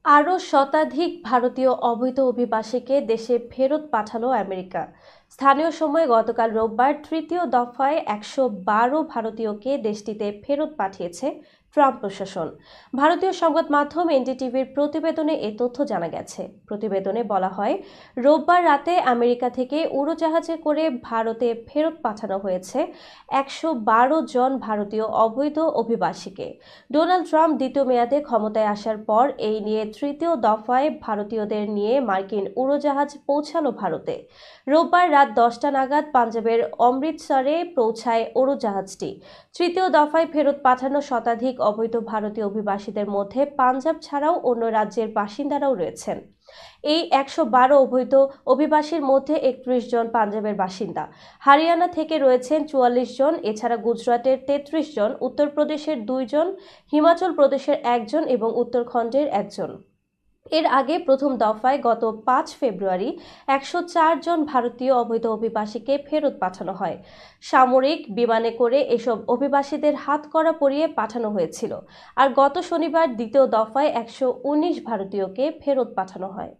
আরও শতাধিক ভারতীয় অবৈধ অভিবাসীকে দেশে ফেরত পাঠালো আমেরিকা। স্থানীয় সময় গতকাল রোববার তৃতীয় দফায় ১১২ ভারতীয়কে দেশটিতে ফেরত পাঠিয়েছে ট্রাম্প প্রশাসন। ভারতীয় সংবাদ মাধ্যম এনডিটিভির প্রতিবেদনে এ তথ্য জানা গেছে। প্রতিবেদনে বলা হয়, রোববার রাতে আমেরিকা থেকে উড়োজাহাজে করে ভারতে ফেরত পাঠানো হয়েছে ১১২ জন ভারতীয় অবৈধ অভিবাসীকে। ডোনাল্ড ট্রাম্প দ্বিতীয় মেয়াদে ক্ষমতায় আসার পর এই নিয়ে তৃতীয় দফায় ভারতীয়দের নিয়ে মার্কিন উড়োজাহাজ পৌঁছালো ভারতে। রোববার রাত ১০টা নাগাদ পাঞ্জাবের অমৃতসরে পৌঁছায় উড়োজাহাজটি। তৃতীয় দফায় ফেরত পাঠানো শতাধিক অবৈধ ভারতীয় অভিবাসীদের মধ্যে পাঞ্জাব ছাড়াও অন্য রাজ্যের বাসিন্দারাও রয়েছেন। এই ১১২ অবৈধ অভিবাসীর মধ্যে ৩১ জন পাঞ্জাবের বাসিন্দা। হরিয়ানা থেকে রয়েছেন ৪৪ জন, এছাড়া গুজরাটের ৩৩ জন, উত্তরপ্রদেশের ২ জন, হিমাচল প্রদেশের ১ জন এবং উত্তরাখণ্ডের ১ জন। এর আগে প্রথম দফায় গত ৫ ফেব্রুয়ারি ১০৪ জন ভারতীয় অবৈধ অভিবাসীকে ফেরত পাঠানো হয়। সামরিক বিমানে করে এসব অভিবাসীদের হাতকড়া পরিয়ে পাঠানো হয়েছিল। আর গত শনিবার দ্বিতীয় দফায় ১১৯ ভারতীয়কে ফেরত পাঠানো হয়।